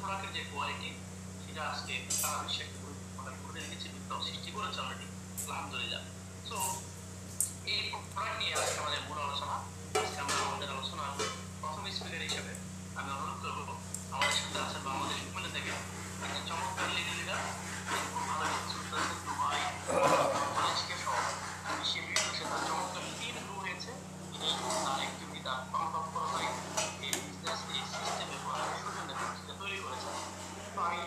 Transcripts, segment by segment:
প্রোডাক্টের যে কোয়ালিটি সেটা আজকে সারা বিশ্বে করে রেখেছে, বিপ্লব সৃষ্টি করেছে অলরেডি, আলহামদুলিল্লাহ। সো এই প্রোডাক্ট নিয়ে আজকে আমাদের মূল আলোচনা। আজকে আমরা আমাদের আলোচনার প্রথম স্পিকার হিসেবে আমি অনুরোধ করবো আমাদের সাথে আছেন বাংলাদেশ উইমেন থেকে একজন চমৎকার লেডি লিডার, খুব ভালো কিছু দুবাই মালয়েশিয়া সহ বিশ্বের বিভিন্ন দেশে তার চমৎকার টিম গ্রো হয়েছে। তিনি তার অ্যাক্টিভিটি, তার কর্মতৎপরতায় এই বিজনেস, এই সিস্টেমে সুযোগের পরিস্থিতি তৈরি করেছেন। তো আমি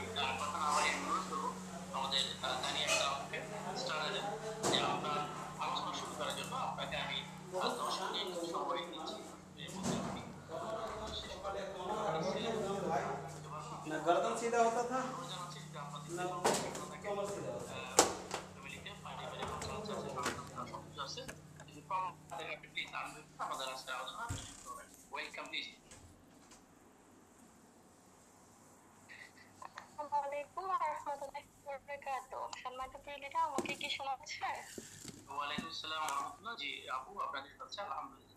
কথা না বাড়িয়ে অনুরোধ করবো আমাদের দানিয়া আক্তারকে স্টার্ট যে আপনার আলোচনা শুরু করার জন্য আপনাকে আমি 10 মিনিট সময় দিচ্ছি। এর মধ্যে আপনি শেষ করে ना गर्दन सीधा होता था ना कमर सीधा होता था। ফ্যামিলিতে পারিবারিক অঞ্চল আছে, সন্তান সবকিছু আছে। যদি কম তাদের আপনি প্লিজ আমাদের আজকে আলোচনা শুরু করবেন। Welcome please. আসসালামু আলাইকুম ওয়া রাহমাতুল্লাহি ওয়া বারাকাতুহু। সম্মানিত প্রিয়লিরা, আমাকে কি শোনা যাচ্ছে? ওয়া আলাইকুম আসসালাম ওয়া রাহমাতুল্লাহ। জি আপু, আপনাদের কাছে আলহামদুলিল্লাহ।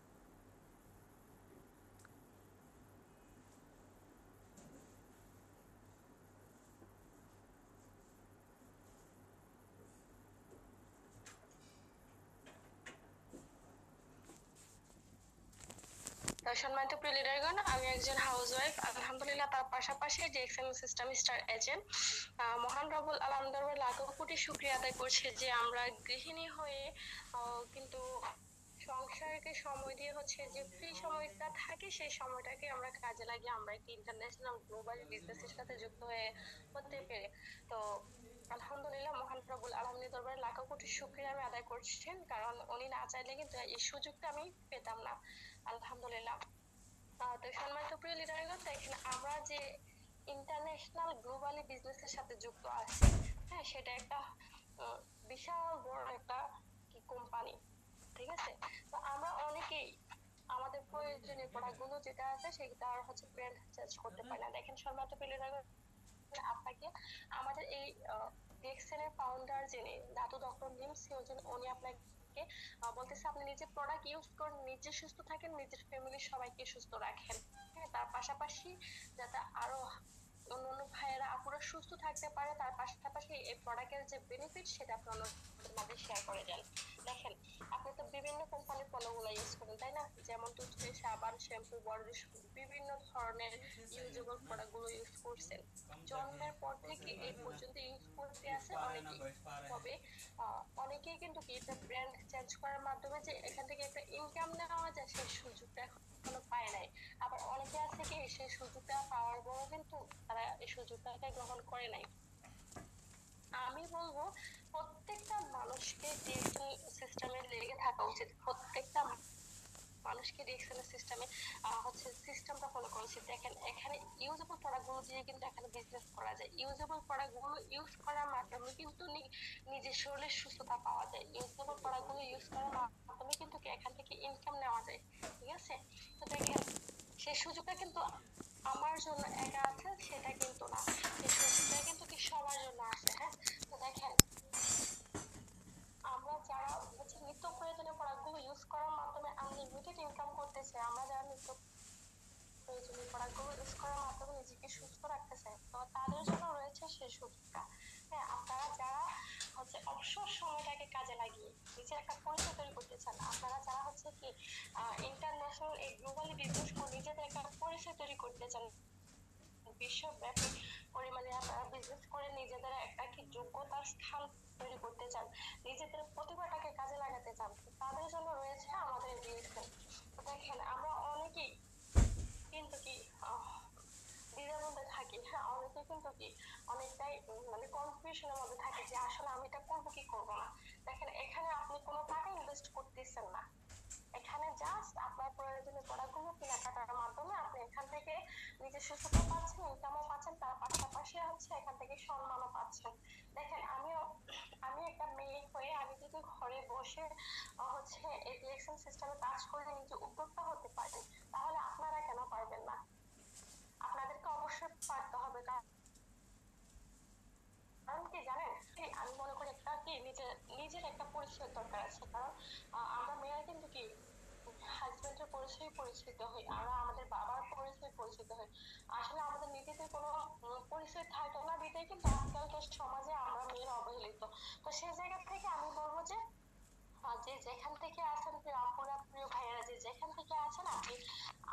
সম্মানিত প্রিয়লিডারগণ, আমি একজন হাউসওয়াইফ, আলহামদুলিল্লাহ। তার পাশাপাশি ডিএক্সএম সিস্টেম স্টার এজেন্ট। মহান রব্বুল আলামিন দরবারে লাখো কোটি শুকরিয়া আদায় করছি যে আমরা গৃহিণী হয়ে কিন্তু সংসারকে সময় দিয়ে হচ্ছে যে ফ্রি সময়টা থাকে, সেই সময়টাকে আমরা কাজে লাগিয়ে আমরা একটি ইন্টারন্যাশনাল গ্লোবাল বিজনেসের সাথে যুক্ত হতে পেরে তো আলহামদুলিল্লাহ মহান রব্বুল আলামিনের দরবারে লাখো কোটি শুকরিয়া আমি আদায় করছেন, কারণ উনি না চাইলে কিন্তু এই সুযোগটা আমি পেতাম না, আলহামদুলিল্লাহ। তো সম্মানিত প্রিয় লিডারগণ, দেখেন আমরা যে ইন্টারন্যাশনাল গ্লোবালি বিজনেসের সাথে যুক্ত আছি, হ্যাঁ, সেটা একটা বিশাল বড় একটা কি কোম্পানি, ঠিক আছে। তো আমরা অনেকেই আমাদের প্রয়োজনীয় প্রোডাক্টগুলো যেটা আছে সেটা আর হচ্ছে ব্র্যান্ড চেঞ্জ করতে পারি না। দেখেন সম্মানিত প্রিয় লিডারগণ, আপনাকে আমাদের এই ডিএক্সএন এর ফাউন্ডার যিনি দাদু ডক্টর নিম সিওজন, উনি আপনাকে বলতেছে আপনি নিজে প্রোডাক্ট ইউজ করুন, নিজে সুস্থ থাকেন, নিজের ফ্যামিলির সবাইকে সুস্থ রাখেন, হ্যাঁ। তার পাশাপাশি যাতে আরো অন্যান্য ভাইয়েরা আপুরা সুস্থ থাকতে পারে, তার পাশাপাশি এই প্রোডাক্টের যে বেনিফিট সেটা আপনি অন্যদের মাঝে শেয়ার করে দেন। দেখেন, আপনি তো বিভিন্ন কোম্পানির পণ্যগুলো ইউজ করেন, তাই না? যেমন টুথপেস্ট, সাবান, শ্যাম্পু, বডি, বিভিন্ন ধরনের ইউজেবল প্রোডাক্টগুলো ইউজ করছেন। জন্মের পর থেকে এই পর্যন্ত ইউজ করতে আছে অনেকেই। তবে অনেকেই কিন্তু কি এটা ব্র্যান্ড চেঞ্জ করার মাধ্যমে যে এখান থেকে একটা ইনকাম নেওয়া যায় সেই সুযোগটা এখনো পায় নাই। আবার অনেকে আছে কি সেই সুযোগটা পাওয়ার পরও কিন্তু তারা এই সুযোগটাকে গ্রহণ করে নাই। আমি বলবো প্রত্যেকটা মানুষকে ডিজিটাল সিস্টেমে লেগে থাকা উচিত, প্রত্যেকটা মানুষকে ডিএক্সএল সিস্টেমে হচ্ছে সিস্টেমটা ফলো করা উচিত। দেখেন, এখানে ইউজেবল প্রোডাক্টগুলো দিয়ে কিন্তু এখানে বিজনেস করা যায়। ইউজেবল প্রোডাক্টগুলো ইউজ করার মাধ্যমে কিন্তু নিজের শরীরের সুস্থতা পাওয়া যায়। ইউজেবল প্রোডাক্টগুলো ইউজ করার মাধ্যমে কিন্তু এখান থেকে ইনকাম নেওয়া যায়, ঠিক আছে। তো দেখেন, সেই সুযোগটা কিন্তু আমার জন্য একা আছে সেটা কিন্তু না, সেই সুযোগটা কিন্তু কি সবার জন্য আছে, হ্যাঁ। তো দেখেন, আমরা যারা হচ্ছে নিত্য প্রয়োজনীয় প্রোডাক্টগুলো ইউজ করার মাধ্যমে আনলিমিটেড ইনকাম করতেছে, আমরা যারা নিত্য প্রয়োজনীয় প্রোডাক্টগুলো ইউজ করার মাধ্যমে নিজেকে সুস্থ রাখতে চাই, তো তাদের জন্য রয়েছে সেই সুযোগটা, হ্যাঁ। আপনারা যারা হচ্ছে অবসর সময়টাকে কাজে লাগিয়ে নিজের একটা পরিচয় তৈরি করতে চান, আপনারা যারা হচ্ছে কি ইন্টারন্যাশনাল এই গ্লোবালি বিজনেস করে নিজেদের একটা পরিচয় তৈরি করতে চান, বিশ্বব্যাপী পরিমাণে আপনারা বিজনেস করে নিজেদের একটা কি যোগ্যতার স্থান তৈরি করতে চান, নিজেদের প্রতিভাটাকে কাজে লাগাতে চান, তাদের জন্য রয়েছে আমাদের ডিএক্সএল। তো দেখেন, আমরা অনেকেই কিন্তু কি দ্বিধার মধ্যে থাকি, হ্যাঁ। অনেকে কিন্তু কি অনেকটাই মানে কনফিউশনের মধ্যে থাকে যে আসলে আমি এটা করবো কি করবো না। দেখেন, এখানে আপনি কোনো টাকা ইনভেস্ট করতেছেন না, এখানে জাস্ট আপনার প্রয়োজনীয় প্রোডাক্টগুলো কেনাকাটার মাধ্যমে আপনি এখান থেকে নিজের সুস্থতা পাচ্ছেন, ইনকামও পাচ্ছেন, তার পাশাপাশি হচ্ছে এখান থেকে সম্মানও পাচ্ছেন। দেখেন, আমি একটা মেয়ে হয়ে আমি যদি ঘরে বসে হচ্ছে এই ডিএক্সএল সিস্টেমে কাজ করে নিজে উদ্যোক্তা হতে পারি, তাহলে আপনারা কেন পারবেন না? আপনাদেরকে অবশ্যই পারতে হবে, কারণ কি জানেন, আমি মনে করি একটা কি নিজের একটা পরিচয় দরকার আছে। কারণ আমরা মেয়েরা কিন্তু কি হাজবেন্ডের পরিচয় পরিচিত হই, আমরা আমাদের বাবার পরিচয় পরিচিত হই, আসলে আমাদের নিজেদের কোনো ক্ষেত্রে কিন্তু আজকালকার সমাজে আমরা মেয়েরা অবহেলিত। তো সেই জায়গা থেকে আমি বলবো যে যে যেখান থেকে আছেন প্রিয় আপুরা প্রিয় ভাইয়েরা, যে যেখান থেকে আছেন আপনি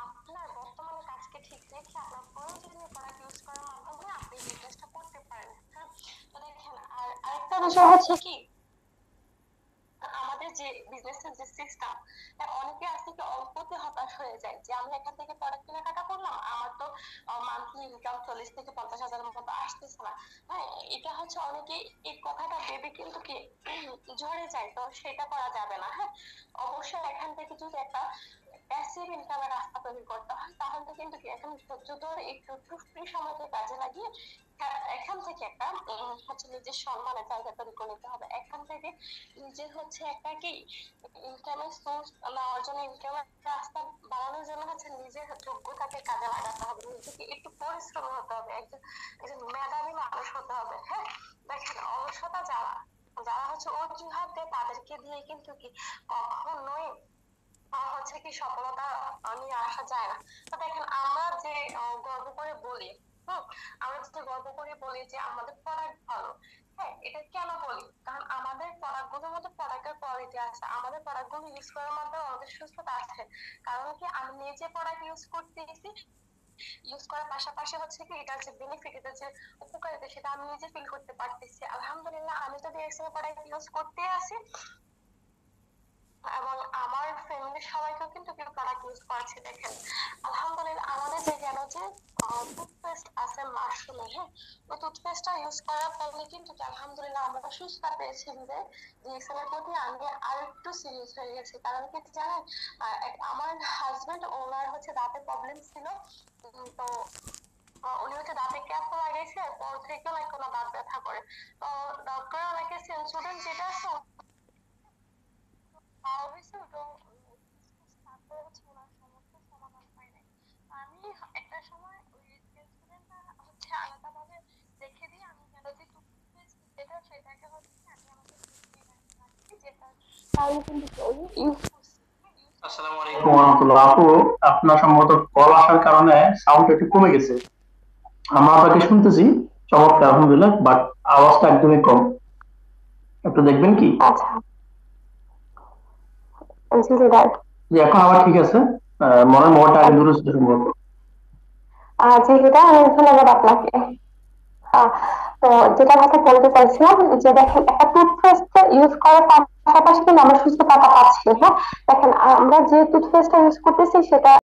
আপনার বর্তমানে কাজকে ঠিক রেখে আপনার প্রয়োজনীয় প্রোডাক্ট ইউজ করার মাধ্যমে আপনি বিজনেসটা করতে পারেন। হ্যাঁ, তো দেখেন আর আরেকটা বিষয় হচ্ছে কি আমাদের যে বিজনেসের যে সিস্টেম, অনেকে আছে কি অল্পতে হতাশ হয়ে যায় যে আমি এখান থেকে প্রোডাক্ট কেনাকাটা করলাম, আমার তো মান্থলি ইনকাম 40 থেকে 50 হাজারের মতো আসতেছে না। হ্যাঁ, এটা হচ্ছে অনেকে এই কথাটা ভেবে কিন্তু কি ঝরে যায়, তো সেটা করা যাবে না। হ্যাঁ, অবশ্যই এখান থেকে যদি একটা প্যাসিভ ইনকামের রাস্তা তৈরি করতে হয় তাহলে কিন্তু কি এখন ধৈর্য ধরে একটু ফ্রি সময়কে কাজে লাগিয়ে এখান থেকে একটা হচ্ছে নিজের সম্মানের জায়গা তৈরি করে নিতে হবে। এখান থেকে নিজের হচ্ছে একটা কি ইনকামের সোর্স নেওয়ার জন্য, ইনকামের রাস্তা বাড়ানোর জন্য হচ্ছে নিজের যোগ্যতাকে কাজে লাগাতে হবে, নিজেকে একটু পরিশ্রমী হতে হবে, একজন একজন মেধাবী মানুষ হতে হবে। হ্যাঁ, দেখেন অলসতা যারা যারা হচ্ছে অজুহাত দেয় তাদেরকে দিয়ে কিন্তু কি কখনোই হচ্ছে কি সফলতা নিয়ে আসা যায় না। তো দেখেন আমরা যে গর্ব করে বলি, আমরা যে গর্ব করে বলি যে আমাদের প্রোডাক্ট ভালো, হ্যাঁ এটা কেন বলি, কারণ আমাদের প্রোডাক্ট গুলোর মধ্যে প্রোডাক্টের কোয়ালিটি আছে, আমাদের প্রোডাক্ট গুলো ইউজ করার মাধ্যমে আমাদের সুস্থতা আছে। কারণ কি আমি নিজে প্রোডাক্ট ইউজ করতেছি, ইউজ করার পাশাপাশি হচ্ছে কি এটার যে বেনিফিট, এটা যে উপকারিতা সেটা আমি নিজে ফিল করতে পারতেছি। আলহামদুলিল্লাহ আমি তো ডিএক্সএল প্রোডাক্ট ইউজ করতে আছি এবং আমার ফ্যামিলির সবাইকেও কিন্তু কেউ প্রোডাক্ট ইউজ করছে। দেখেন আলহামদুলিল্লাহ আমাদের যে গেল যে টুথপেস্ট আছে মাশরুমে, হ্যাঁ ওই টুথপেস্টটা ইউজ করার ফলে কিন্তু আলহামদুলিল্লাহ আমরা সুস্থ পেয়েছি যে ডিএক্সএল এর প্রতি আমি আর একটু সিরিয়াস হয়ে গেছি। কারণ কি জানেন আমার হাজবেন্ড ওনার হচ্ছে দাঁতের প্রবলেম ছিল, তো উনি হচ্ছে দাঁতে ক্যাপ লাগাইছে, পর থেকে নাকি কোনো দাঁত ব্যথা করে, তো ডক্টর ওনাকে সেন্সোডেন্ট যেটা আছে হয়েছে, তো তারপরে হচ্ছে ওনার সমস্যার সমাধান পাই নাই। আমি একটা সময় ওই সেন্সোডেন্টটা হচ্ছে আলাদাভাবে রেখে দিয়ে আমি গেল যে টুথপেস্ট যেটা সেটাকে হচ্ছে আমি আমাদের যেটা তাহলে কিন্তু ইউজ করছি। আসসালামু আলাইকুম আসসালামু আলাইকুম আপু, আপনার সম্ভবত কল আসার কারণে সাউন্ড একটু কমে গেছে। আমরা আপনাকে শুনতেছি চমৎকার আলহামদুলিল্লাহ, বাট আওয়াজটা একদমই কম। একটু দেখবেন কি? আচ্ছা জি জি রাইট। যে এখন আবার ঠিক আছে। মনে হয় মোবাইলটা আগে দূরে ছিল সম্ভবত। জি এটা ধন্যবাদ আপনাকে। আহ, তো যেটা কথা বলতে চাইছিলাম যে দেখেন একটা টুথপেস্ট ইউজ করার পাশাপাশি কিন্তু আমরা সুস্থতা পাচ্ছি। হ্যাঁ, দেখেন আমরা যে টুথপেস্টটা ইউজ করতেছি সেটা